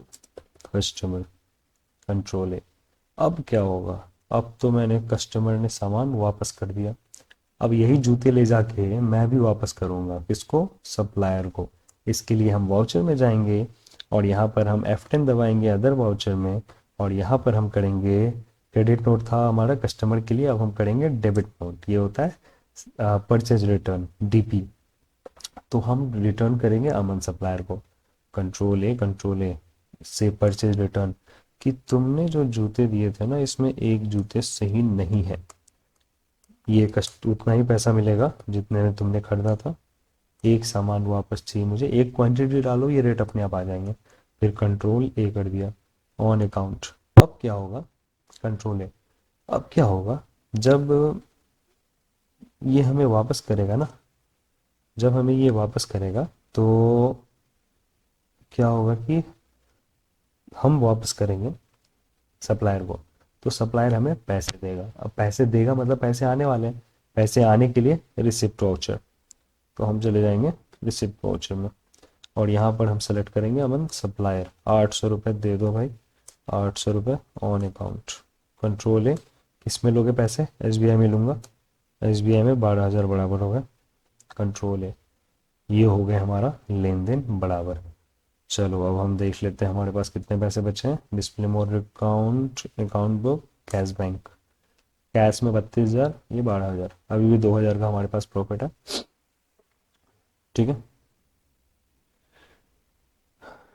customer, control है। अब क्या होगा, अब तो मैंने कस्टमर ने सामान वापस कर दिया। अब यही जूते ले जाके मैं भी वापस करूँगा, किसको, सप्लायर को। इसके लिए हम वाउचर में जाएंगे और यहाँ पर हम F10 दबाएंगे अदर वाउचर में, और यहाँ पर हम करेंगे, क्रेडिट नोट था हमारा कस्टमर के लिए, अब हम करेंगे डेबिट नोट, ये होता है परचेज रिटर्न, डीपी। तो हम रिटर्न करेंगे अमन सप्लायर को, कंट्रोल ए से परचेज रिटर्न, कि तुमने जो जूते दिए थे ना इसमें एक जूते सही नहीं है, ये कस्ट उतना ही पैसा मिलेगा जितने में तुमने खरीदा था, एक सामान वापस चाहिए मुझे, एक क्वांटिटी डालो, ये रेट अपने आप आ जाएंगे। फिर कंट्रोल ए कर दिया, ऑन अकाउंट। अब क्या होगा, कंट्रोल ए, अब क्या होगा, जब ये हमें वापस करेगा ना, जब हमें ये वापस करेगा तो क्या होगा कि हम वापस करेंगे सप्लायर को, तो सप्लायर हमें पैसे देगा। अब पैसे देगा मतलब पैसे आने वाले हैं, पैसे आने के लिए रिसिप्ट वाउचर। तो हम चले जाएंगे रिसिप्ट वाउचर में, और यहाँ पर हम सेलेक्ट करेंगे अमन सप्लायर, 800 रुपये दे दो भाई, 800 रुपये ऑन अकाउंट। कंट्रोल है, किस में लोगे पैसे, SBI में लूँगा, SBI में 12,000 बराबर हो गए। कंट्रोल है, ये हो गया हमारा लेन देन बराबर। चलो अब हम देख लेते हैं हमारे पास कितने पैसे बचे हैं। Display more account, account book, cash bank, cash में 32,000, ये 12,000, अभी भी 2,000 का हमारे पास प्रॉफिट है। ठीक है,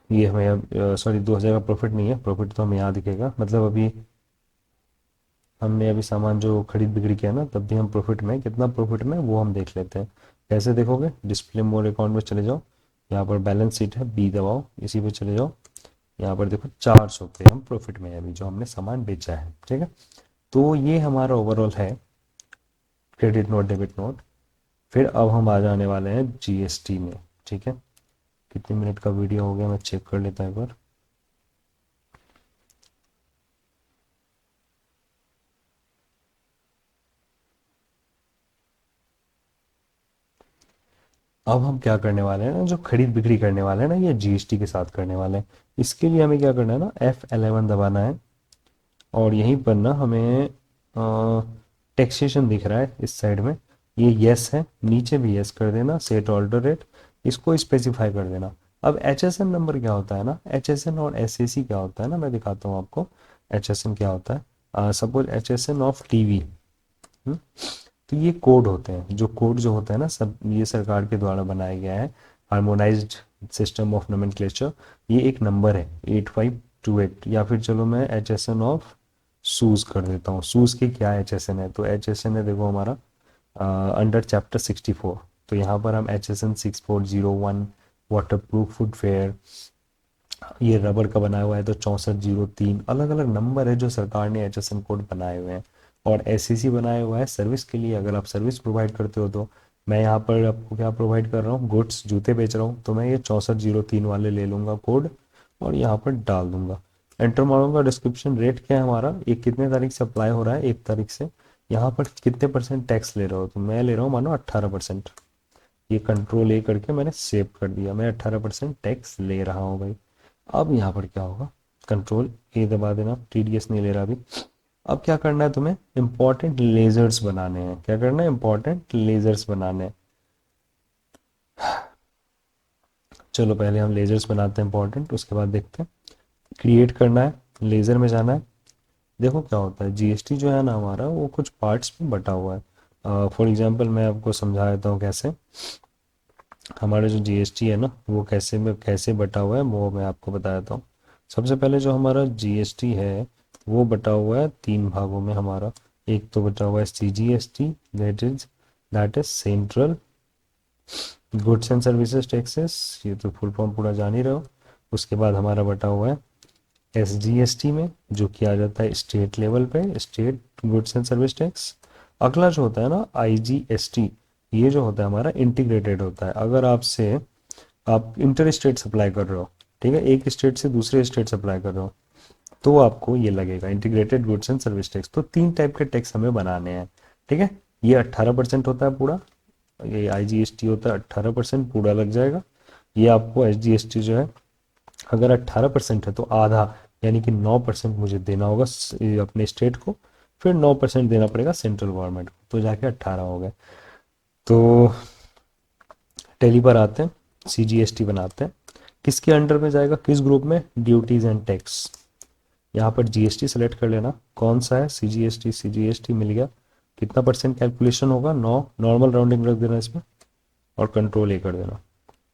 ये हमें अब सॉरी 2,000 का प्रॉफिट नहीं है, प्रॉफिट तो हमें यहाँ दिखेगा, मतलब अभी हमने अभी सामान जो खरीद बिक्री किया ना, तब भी हम प्रॉफिट में, कितना प्रॉफिट में वो हम देख लेते हैं। कैसे देखोगे, डिस्प्ले मोर अकाउंट में चले जाओ, यहाँ पर बैलेंस शीट है, बी दबाओ, इसी पे चले जाओ, यहाँ पर देखो 400 पे हम प्रॉफिट में है अभी जो हमने सामान बेचा है। ठीक है, तो ये हमारा ओवरऑल है क्रेडिट नोट डेबिट नोट। फिर अब हम आ जाने वाले हैं GST में। ठीक है, कितने मिनट का वीडियो हो गया मैं चेक कर लेता हूँ एक बार। अब हम क्या करने वाले हैं ना, जो खरीद बिक्री करने वाले हैं ना, ये GST के साथ करने वाले हैं। इसके लिए हमें क्या करना है ना, F11 दबाना है, और यहीं पर ना हमें टैक्सेशन दिख रहा है इस साइड में, ये यस है, नीचे भी यस कर देना, सेट ऑल्टर रेट, इसको स्पेसिफाई कर देना। अब HSN नंबर क्या होता है ना, HSN और SAC क्या होता है ना, मैं दिखाता हूँ आपको HSN क्या होता है। सपोज HSN ऑफ TV, तो ये कोड होते हैं, जो कोड जो होता है ना सब, ये सरकार के द्वारा बनाया गया है, हार्मोनाइज्ड सिस्टम ऑफ नोमेनक्लेचर। ये एक नंबर है 8528, या फिर चलो मैं HSN ऑफ सूज कर देता हूँ। सूज की क्या HSN है, तो HSN है देखो हमारा अंडर चैप्टर 64, तो यहाँ पर हम HSN 6401 वाटर प्रूफ फुटवेयर, ये रबर का बनाया हुआ है तो 6403, अलग अलग नंबर है जो सरकार ने HSN कोड बनाए हुए हैं। और SCC बनाया हुआ है सर्विस के लिए, अगर आप सर्विस प्रोवाइड करते हो तो। मैं यहाँ पर आपको क्या प्रोवाइड कर रहा हूँ, गुड्स, जूते बेच रहा हूँ, तो मैं ये 6403 वाले ले लूँगा कोड, और यहाँ पर डाल दूंगा, एंटर मारूंगा। डिस्क्रिप्शन रेट क्या है हमारा, ये कितने तारीख से अप्लाई हो रहा है, 1 तारीख से। यहाँ पर कितने % टैक्स ले रहे हो, तो मैं ले रहा हूँ मानो 18%। ये कंट्रोल A करके मैंने सेव कर दिया, मैं 18% टैक्स ले रहा हूँ भाई। अब यहाँ पर क्या होगा, कंट्रोल A दबा देना, TDS नहीं ले रहा अभी। अब क्या करना है तुम्हें, इंपॉर्टेंट लेजर्स बनाने हैं। क्या करना है, इंपॉर्टेंट लेजर्स बनाने हैं। चलो पहले हम लेजर्स बनाते हैं इंपॉर्टेंट, उसके बाद देखते हैं। क्रिएट करना है, लेजर में जाना है। देखो क्या होता है, GST जो है ना हमारा, वो कुछ पार्ट्स में बटा हुआ है। फॉर एग्जांपल मैं आपको समझा देता हूँ कैसे। हमारा जो GST है ना, वो कैसे में कैसे बटा हुआ है वो मैं आपको बता देता हूँ। सबसे पहले जो हमारा GST है वो बटा हुआ है 3 भागों में हमारा। एक तो बटा हुआ है CGST, that is central goods and services taxes, ये तो फुल फॉर्म पूरा जान ही रहे हो। उसके बाद हमारा बटा हुआ है SGST में, जो किया जाता है स्टेट लेवल पे, state goods and service tax. अगला जो होता है ना IGST, ये जो होता है हमारा इंटीग्रेटेड होता है। अगर आपसे आप इंटर स्टेट सप्लाई कर रहे हो, ठीक है, एक स्टेट से दूसरे स्टेट सप्लाई कर रहे हो, तो आपको ये लगेगा integrated goods and service tax. तो 3 टाइप के टैक्स हमें बनाने हैं। ठीक है, ये 18% होता है पूरा, ये IGST होता है 18% पूरा लग जाएगा। ये आपको SGST जो है, अगर 18% है तो आधा, यानी कि 9% मुझे देना होगा अपने स्टेट को, फिर 9% देना पड़ेगा सेंट्रल गवर्नमेंट को, तो जाके 18 हो गए। तो टैली पर आते हैं, CGST बनाते हैं। किसके अंडर में जाएगा, किस ग्रुप में, ड्यूटीज एंड टैक्स। यहाँ पर GST सेलेक्ट कर लेना, कौन सा है, CGST मिल गया। कितना % कैलकुलेशन होगा, 9, नॉर्मल राउंडिंग रख देना इसमें, और कंट्रोल A कर देना।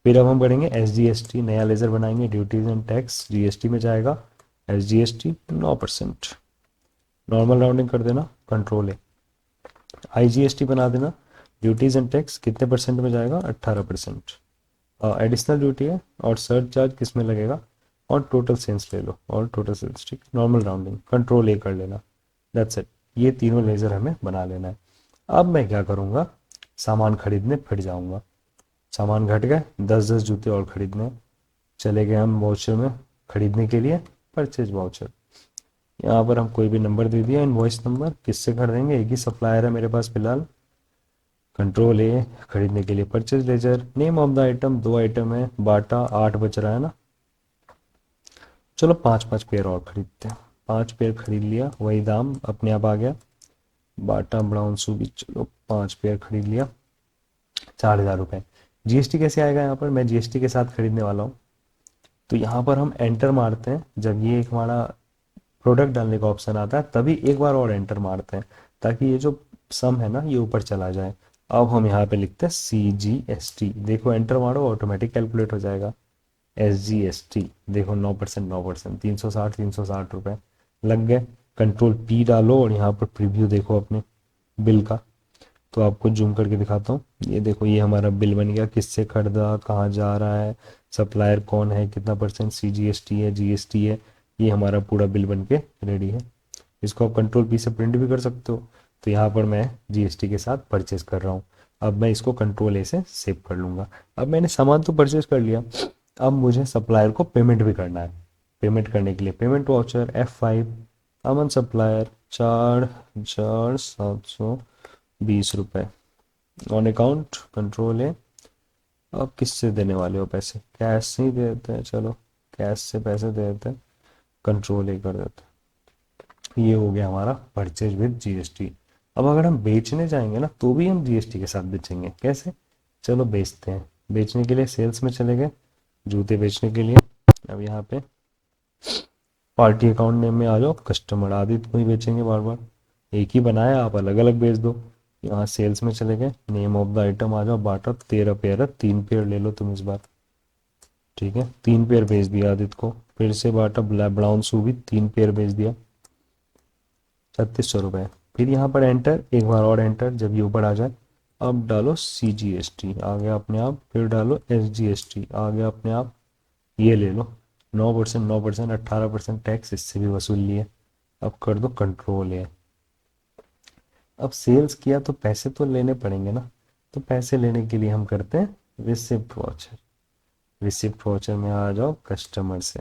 फिर अब हम बढ़ेंगे SGST, नया लेजर बनाएंगे, ड्यूटीज एंड टैक्स, GST में जाएगा, SGST 9%, नॉर्मल राउंडिंग कर देना, कंट्रोल A। IGST बना देना, ड्यूटीज एंड टैक्स कितने % में जाएगा, 18%। एडिशनल ड्यूटी है, और सर्च चार्ज किस में लगेगा, और टोटल सेल्स ले लो, और टोटल सेल्स, ठीक, नॉर्मल राउंडिंग, कंट्रोल A कर लेना। दैट्स इट, ये तीनों लेजर हमें बना लेना है। अब मैं क्या करूँगा, सामान खरीदने फिर जाऊँगा। सामान घट गए, 10-10 जूते और खरीदने। चले गए हम वाउचर में खरीदने के लिए, परचेज वाउचर। यहाँ पर हम कोई भी नंबर दे दिया, इनवॉइस नंबर, किससे खरीदेंगे, एक ही सप्लायर है मेरे पास फिलहाल, कंट्रोल ए, खरीदने के लिए purchase laser, name of the item, 2 item है, बाटा 8 बच रहा है ना, चलो 5 5 पेयर और खरीदते हैं। 5 पेयर खरीद लिया, वही दाम अपने आप आ गया। बाटा ब्राउन शू भी चलो 5 पेयर खरीद लिया, 4,000 रुपये। जीएसटी कैसे आएगा यहाँ पर, मैं जीएसटी के साथ खरीदने वाला हूँ। तो यहाँ पर हम एंटर मारते हैं, जब ये एक हमारा प्रोडक्ट डालने का ऑप्शन आता है तभी एक बार और एंटर मारते हैं, ताकि ये जो सम है ना ये ऊपर चला जाए। अब हम यहाँ पे लिखते हैं CGST, देखो एंटर मारो ऑटोमेटिक कैलकुलेट हो जाएगा। SGST देखो 9%, 9%, 360 लग गए। कंट्रोल P डालो और यहाँ पर प्रीव्यू देखो अपने बिल का। तो आपको जूम करके दिखाता हूँ, ये देखो ये हमारा बिल बन गया, किससे खरीदा, कहाँ जा रहा है, सप्लायर कौन है, कितना परसेंट CGST है, GST है, ये हमारा पूरा बिल बन के रेडी है। इसको आप कंट्रोल P से प्रिंट भी कर सकते हो। तो यहाँ पर मैं GST के साथ परचेज कर रहा हूँ। अब मैं इसको कंट्रोल A से सेव कर लूँगा। अब मैंने सामान तो परचेज कर लिया, अब मुझे सप्लायर को पेमेंट भी करना है। पेमेंट करने के लिए पेमेंट वाउचर F5, अमन सप्लायर 4,720 रुपये ऑन अकाउंट, कंट्रोल है। अब किससे देने वाले हो पैसे, कैश से ही दे देते हैं, चलो कैश से पैसे दे देते हैं, कंट्रोल ए कर देते हैं। ये हो गया हमारा परचेज विद GST। अब अगर हम बेचने जाएंगे ना तो भी हम GST के साथ बेचेंगे, कैसे, चलो बेचते हैं। बेचने के लिए सेल्स में चले गए, जूते बेचने के लिए। अब यहाँ पे पार्टी अकाउंट नेम में आ जाओ, कस्टमर आदित्य को ही बेचेंगे बार बार, एक ही बनाया आप अलग अलग बेच दो। यहाँ सेल्स में चले गए, नेम ऑफ द आइटम आ जाओ, बाटा 13 पेयर है, 3 पेयर ले लो तुम इस बार, ठीक है 3 पेयर बेच दिया आदित्य को। फिर से बाटा ब्राउन शू भी 3 पेयर बेच दिया, 3600 रुपये। फिर यहाँ पर एंटर, एक बार और एंटर, जब ये ऊपर आ जाए अब डालो CGST आ गया अपने आप, फिर डालो SGST आ गया अपने आप, ये ले लो 9%, 9%, 18% टैक्स इससे भी वसूल लिए। अब कर दो कंट्रोल है। अब सेल्स किया तो पैसे तो लेने पड़ेंगे ना, तो पैसे लेने के लिए हम करते हैं रिसिप्ट वाउचर। रिसिप्ट वाउचर में आ जाओ, कस्टमर से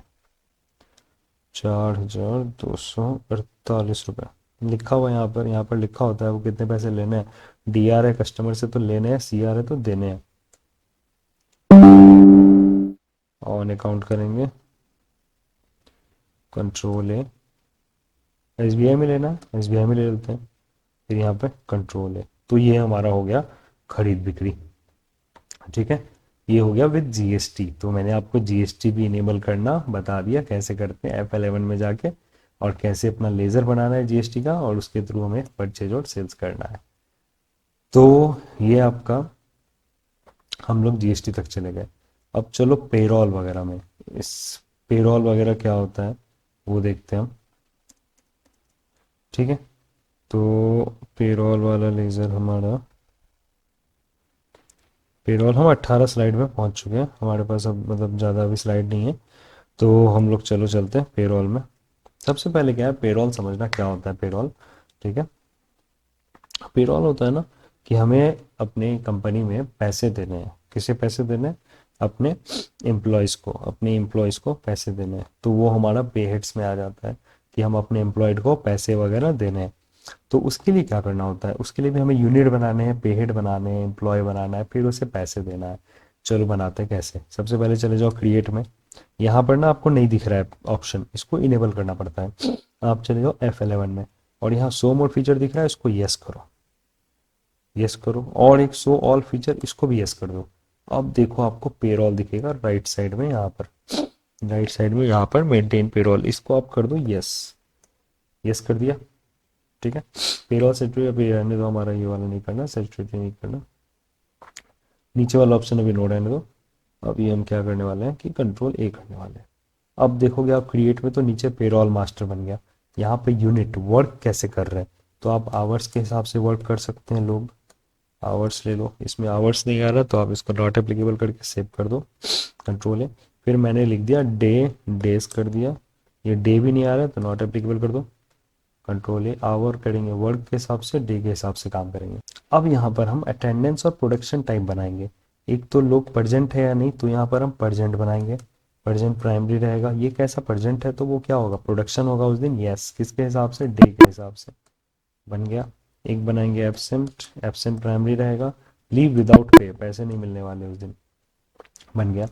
4,248 रुपये लिखा हुआ है यहाँ पर, यहाँ पर लिखा होता है वो कितने पैसे लेने हैं। DR है कस्टमर से तो लेने हैं, CR है तो देने हैं। ऑन अकाउंट करेंगे, कंट्रोल है, SBI में लेना है SBI में ले लेते हैं, फिर यहाँ पे कंट्रोल है। तो ये हमारा हो गया खरीद बिक्री, ठीक है। ये हो गया विद GST। तो मैंने आपको GST भी इनेबल करना बता दिया, कैसे करते हैं F11 में जाके, और कैसे अपना लेज़र बनाना है GST का, और उसके थ्रू हमें परचेज और सेल्स करना है। तो ये आपका, हम लोग GST तक चले गए। अब चलो पेरोल वगैरह में, इस पेरोल वगैरह क्या होता है वो देखते हैं हम, ठीक है। तो पेरोल वाला लेज़र हमारा, पेरोल हम 18 स्लाइड में पहुंच चुके हैं, हमारे पास अब मतलब ज़्यादा अभी स्लाइड नहीं है। तो हम लोग चलो चलते हैं पेरोल में। सबसे पहले क्या है, पेरोल समझना क्या होता है पेरोल, ठीक है। पेरोल होता है ना कि हमें अपने कंपनी में पैसे देने हैं, किसे पैसे देने हैं, अपने एम्प्लॉयज़ को, अपने एम्प्लॉयज़ को पैसे देने हैं। तो वो हमारा पे हेड्स में आ जाता है कि हम अपने एम्प्लॉयड को पैसे वगैरह देने हैं। तो उसके लिए क्या करना होता है, उसके लिए भी हमें यूनिट बनाने हैं, पे हेड बनाने हैं, एम्प्लॉय बनाना है, फिर उसे पैसे देना है। चलो बनाते हैं कैसे, सबसे पहले चले जाओ क्रिएट में। यहाँ पर ना आपको नहीं दिख रहा है ऑप्शन, इसको इनेबल करना पड़ता है। आप चले जाओ F11 में, और यहाँ शो मोर फीचर दिख रहा है, इसको यस करो, यस करो, और एक शो ऑल फीचर, इसको भी यस कर दो। अब देखो आपको पेरोल दिखेगा राइट साइड में, यहाँ पर राइट साइड में यहाँ पर मेंटेन पेरोल, इसको आप कर दो यस, यस कर दिया, ठीक है। पेरोल सेक्रेटरी अभी रहने दो, हमारा ये वाला नहीं करना, सेक्रेटरी नहीं करना, नीचे वाला ऑप्शन अभी नो रहने दो। अभी हम क्या करने वाले हैं कि कंट्रोल A करने वाले हैं। अब देखोगे आप क्रिएट में तो नीचे पेरोल मास्टर बन गया, यहाँ पे यूनिट वर्क कैसे कर रहे हैं, तो आप आवर्स के हिसाब से वर्क कर सकते हैं लोग, आवर्स ले लो। इसमें आवर्स नहीं आ रहा तो आप इसको नॉट एप्लीकेबल करके सेव कर दो, कंट्रोल है। फिर मैंने लिख दिया डे, डेज कर दिया, ये डे भी नहीं आ रहा है तो नॉट एप्लीकेबल कर दो, कंट्रोल है। आवर करेंगे वर्क के हिसाब से, डे के हिसाब से काम करेंगे। अब यहाँ पर हम अटेंडेंस और प्रोडक्शन टाइप बनाएंगे, एक तो लोग प्रजेंट है या नहीं, तो यहाँ पर हम प्रजेंट बनाएंगे, प्रजेंट प्राइमरी रहेगा। ये कैसा प्रजेंट है तो वो क्या होगा, प्रोडक्शन होगा उस दिन, यस किसके हिसाब से, डे के हिसाब से, बन गया। एक बनाएंगे एब्सेंट, एब्सेंट प्राइमरी रहेगा, लीव विदाउट पे, पैसे नहीं मिलने वाले उस दिन, बन गया।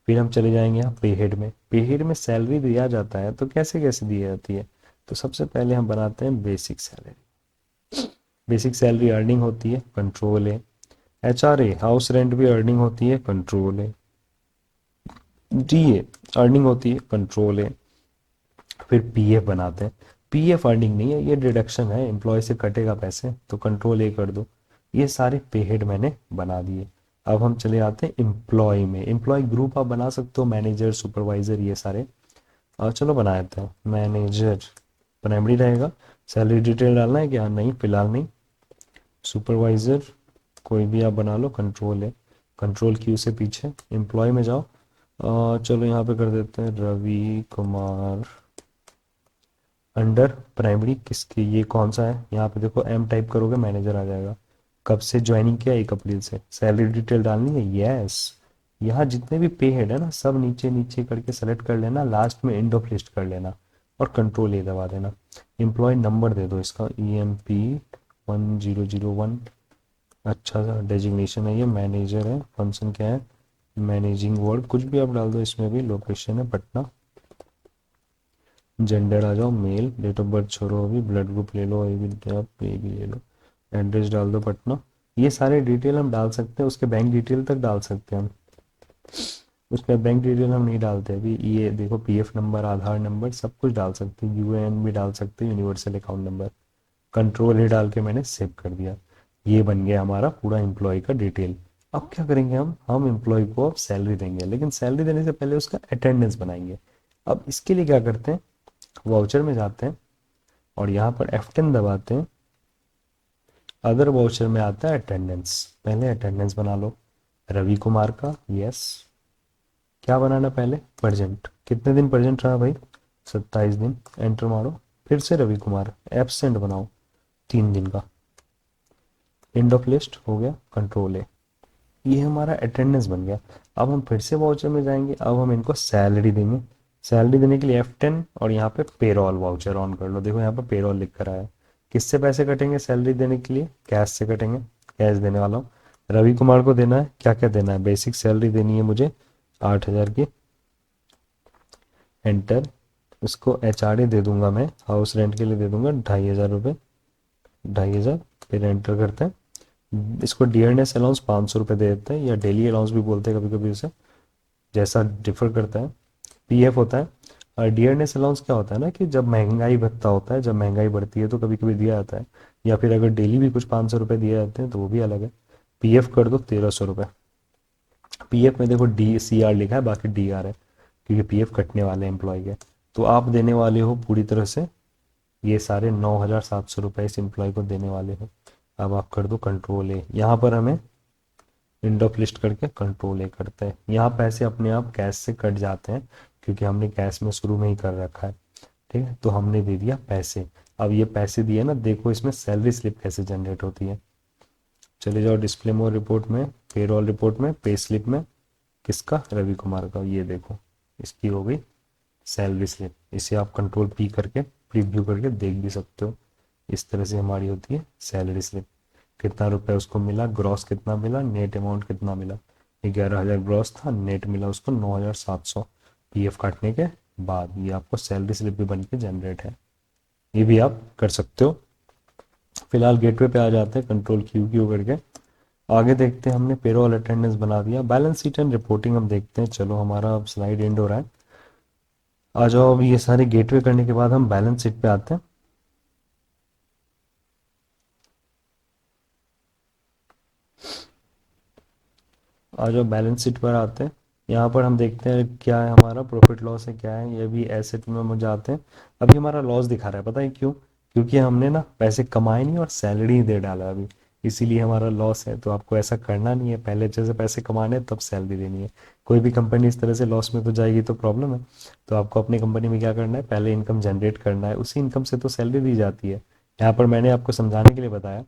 फिर हम चले जाएंगे यहाँ पे हेड में। पे हेड में सैलरी दिया जाता है, तो कैसे कैसे दी जाती है? तो सबसे पहले हम बनाते हैं basic salary. Basic salary earning होती है, कंट्रोल है। HRA हाउस रेंट भी अर्निंग होती है, कंट्रोल है। DA अर्निंग होती है, कंट्रोल है। फिर PF बनाते हैं। PF अर्निंग नहीं है, ये डिडक्शन है, एम्प्लॉय से कटेगा पैसे, तो कंट्रोल A कर दो। ये सारे पे हेड मैंने बना दिए। अब हम चले आते हैं एम्प्लॉय में। एम्प्लॉय ग्रुप आप बना सकते हो, मैनेजर, सुपरवाइजर, ये सारे। और चलो बना देते हैं। मैनेजर प्राइमरी रहेगा। सैलरी डिटेल डालना है क्या? नहीं, फिलहाल नहीं। सुपरवाइजर कोई भी आप बना लो, कंट्रोल है। कंट्रोल Q से पीछे एम्प्लॉय में जाओ। चलो यहाँ पे कर देते हैं रवि कुमार। अंडर प्राइमरी किसके, ये कौन सा है? यहाँ पे देखो M टाइप करोगे, मैनेजर आ जाएगा। कब से ज्वाइनिंग किया? 1 अप्रैल से। सैलरी डिटेल डालनी है, यस। यहाँ जितने भी पे हेड है ना, सब नीचे नीचे करके सेलेक्ट कर लेना, लास्ट में एंड ऑफ लिस्ट कर लेना और कंट्रोल A दबा देना। एम्प्लॉय नंबर दे दो इसका, EMP 1001। अच्छा सा डेजिग्नेशन है, ये मैनेजर है। फंक्शन क्या है? मैनेजिंग वर्ड, कुछ भी आप डाल दो इसमें भी। लोकेशन है पटना। जेंडर आ जाओ मेल। डेट ऑफ बर्थ छोड़ो अभी, ब्लड ग्रुप ले लो, ए भी ले लो। एड्रेस डाल दो पटना। ये सारे डिटेल हम डाल सकते हैं, उसके बैंक डिटेल तक डाल सकते हैं हम। उसके बैंक डिटेल हम नहीं डालते अभी। ये देखो PF नंबर, आधार नंबर, सब कुछ डाल सकते हैं। UAN भी डाल सकते हैं, यूनिवर्सल अकाउंट नंबर। कंट्रोल ही डाल के मैंने सेव कर दिया। ये बन गया हमारा पूरा एम्प्लॉय का डिटेल। अब क्या करेंगे हम एम्प्लॉय को अब सैलरी देंगे, लेकिन सैलरी देने से पहले उसका अटेंडेंस बनाएंगे। अब इसके लिए क्या करते हैं, वाउचर में जाते हैं और यहाँ पर F10 दबाते हैं। अदर वाउचर में आता है अटेंडेंस। पहले अटेंडेंस बना लो रवि कुमार का, यस। क्या बनाना पहले? प्रेजेंट। कितने दिन प्रेजेंट रहा भाई? 27 दिन। एंटर मारो। फिर से रवि कुमार, एब्सेंट बनाओ 3 दिन का। एंड ऑफ लिस्ट हो गया, कंट्रोल है। ये हमारा अटेंडेंस बन गया। अब हम फिर से वाउचर में जाएंगे, अब हम इनको सैलरी देंगे। सैलरी देने के लिए F10 और यहाँ पे पेरोल वाउचर ऑन कर लो। देखो यहाँ पे पेरोल लिख कर आया है। किससे पैसे कटेंगे सैलरी देने के लिए? कैश से कटेंगे। कैश देने वाला हूँ। रवि कुमार को देना है, क्या क्या देना है? बेसिक सैलरी देनी है मुझे 8,000 की। एंटर। उसको HRA दे दूंगा मैं, हाउस रेंट के लिए दे दूंगा 2,500 रुपये। 2,500। फिर एंटर करते हैं। इसको डियरनेस अलाउंस 500 रुपये दे देते हैं, या डेली अलाउंस भी बोलते हैं कभी कभी उसे, जैसा डिफर करता है। PF होता है। और डियरनेस अलाउंस क्या होता है ना, कि जब महंगाई भत्ता होता है, जब महंगाई बढ़ती है तो कभी कभी दिया जाता है, या फिर अगर डेली भी कुछ 500 रुपये दिए जाते हैं तो वो भी अलग है। PF कर दो 1,300 रुपये। PF में देखो DCR लिखा है, बाकी DR है, क्योंकि PF कटने वाले हैं एम्प्लॉय के। तो आप देने वाले हो पूरी तरह से ये सारे 9,700 रुपये इस एम्प्लॉय को देने वाले हो। अब आप कर दो कंट्रोल A। यहाँ पर हमें एंड ऑफ लिस्ट करके कंट्रोल A करते हैं। यहाँ पैसे अपने आप कैश से कट जाते हैं, क्योंकि हमने कैश में शुरू में ही कर रखा है। ठीक है, तो हमने दे दिया पैसे। अब ये पैसे दिए ना, देखो इसमें सैलरी स्लिप कैसे जनरेट होती है। चले जाओ डिस्प्ले मोर रिपोर्ट में, पेरोल रिपोर्ट में, पे स्लिप में। किसका? रवि कुमार का। ये देखो इसकी हो गई सैलरी स्लिप। इसे आप कंट्रोल P करके प्रीव्यू करके देख भी सकते हो। इस तरह से हमारी होती है सैलरी स्लिप। कितना रुपया उसको मिला, ग्रॉस कितना मिला, नेट अमाउंट कितना मिला। 11,000 ग्रॉस था, नेट मिला उसको 9,700 PF काटने के बाद। ये आपको सैलरी स्लिप भी बन के जनरेट है। ये भी आप कर सकते हो। फिलहाल गेटवे पे आ जाते हैं, कंट्रोल Q करके। आगे देखते हैं, हमने पेरोल अटेंडेंस बना दिया। बैलेंस शीट एंड रिपोर्टिंग हम देखते हैं। चलो हमारा अब स्लाइड एंड हो रहा है। आ जाओ, अब ये सारे गेटवे करने के बाद हम बैलेंस शीट पे आते हैं। आ जाओ बैलेंस शीट पर आते हैं। यहाँ पर हम देखते हैं क्या है हमारा प्रॉफिट लॉस है, क्या है। ये भी एसेट में हम जाते हैं। अभी हमारा लॉस दिखा रहा है, पता है क्यों? क्योंकि हमने ना पैसे कमाए नहीं और सैलरी ही दे डाला अभी, इसीलिए हमारा लॉस है। तो आपको ऐसा करना नहीं है, पहले अच्छे से पैसे कमाने हैं, तब सैलरी देनी है। कोई भी कंपनी इस तरह से लॉस में तो जाएगी तो प्रॉब्लम है। तो आपको अपनी कंपनी में क्या करना है, पहले इनकम जनरेट करना है, उसी इनकम से तो सैलरी दी जाती है। यहाँ पर मैंने आपको समझाने के लिए बताया।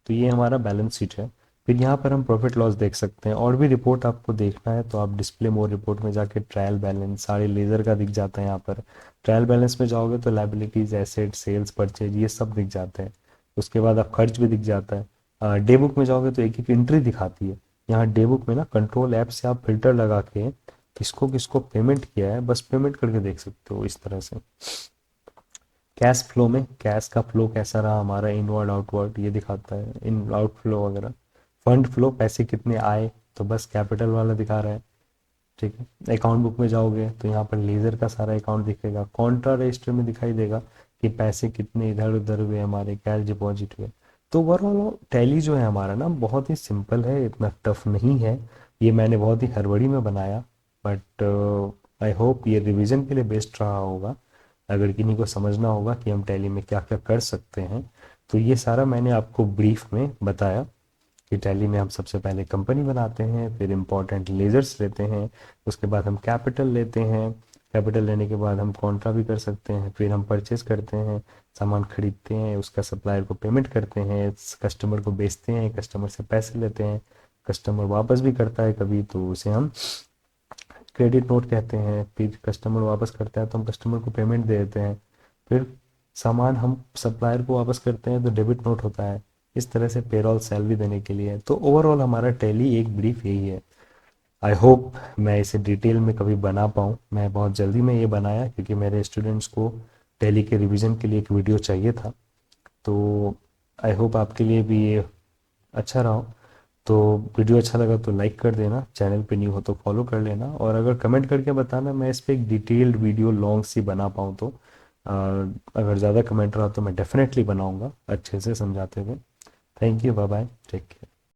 तो ये हमारा बैलेंस शीट है। फिर यहाँ पर हम प्रॉफिट लॉस देख सकते हैं। और भी रिपोर्ट आपको देखना है तो आप डिस्प्ले मोर रिपोर्ट में जाके ट्रायल बैलेंस सारे लेज़र का दिख जाता है। यहाँ पर ट्रायल बैलेंस में जाओगे तो लाइबिलिटीज, एसेट, सेल्स, परचेज, ये सब दिख जाते हैं। उसके बाद आप खर्च भी दिख जाता है। डे बुक में जाओगे तो एक एक एंट्री दिखाती है। यहाँ डे बुक में ना कंट्रोल ऐप से आप फिल्टर लगा के किसको किसको पेमेंट किया है बस पेमेंट करके देख सकते हो इस तरह से। कैश फ्लो में कैश का फ्लो कैसा रहा हमारा, इनवर्ड आउटवर्ड ये दिखाता है, इन आउटफ्लो वगैरह। फंड फ्लो पैसे कितने आए तो बस कैपिटल वाला दिखा रहा है। ठीक है, अकाउंट बुक में जाओगे तो यहाँ पर लीजर का सारा अकाउंट दिखेगा, कॉन्ट्रा रजिस्टर में दिखाई देगा कि पैसे कितने इधर उधर हुए, हमारे कैश डिपॉजिट हुए। तो ओवरऑल टैली जो है हमारा ना बहुत ही सिंपल है, इतना टफ नहीं है। ये मैंने बहुत ही हड़बड़ी में बनाया, बट आई होप ये रिवीजन के लिए बेस्ट रहा होगा। अगर किन्हीं को समझना होगा कि हम टैली में क्या क्या कर सकते हैं, तो ये सारा मैंने आपको ब्रीफ में बताया कि टैली में हम सबसे पहले कंपनी बनाते हैं, फिर इंपॉर्टेंट लेजर्स लेते हैं, उसके बाद हम कैपिटल लेते हैं, कैपिटल लेने के बाद हम कॉन्ट्रा भी कर सकते हैं, फिर हम परचेस करते हैं, सामान खरीदते हैं, उसका सप्लायर को पेमेंट करते हैं, कस्टमर को बेचते हैं, कस्टमर से पैसे लेते हैं, कस्टमर वापस भी करता है कभी तो उसे हम क्रेडिट नोट कहते हैं, फिर कस्टमर वापस करता है तो हम कस्टमर को पेमेंट दे देते हैं, फिर सामान हम सप्लायर को वापस करते हैं तो डेबिट नोट होता है। इस तरह से पेरोल सैलरी देने के लिए। तो ओवरऑल हमारा टैली एक ब्रीफ यही है। आई होप मैं इसे डिटेल में कभी बना पाऊँ, मैं बहुत जल्दी में ये बनाया क्योंकि मेरे स्टूडेंट्स को टैली के रिवीजन के लिए एक वीडियो चाहिए था। तो आई होप आपके लिए भी ये अच्छा रहा हो। तो वीडियो अच्छा लगा तो लाइक कर देना, चैनल पे न्यू हो तो फॉलो कर लेना, और अगर कमेंट करके बताना मैं इस पर एक डिटेल्ड वीडियो लॉन्ग सी बना पाऊँ तो। अगर ज़्यादा कमेंट रहा तो मैं डेफिनेटली बनाऊँगा अच्छे से समझाते हुए। Thank you, bye bye, take care.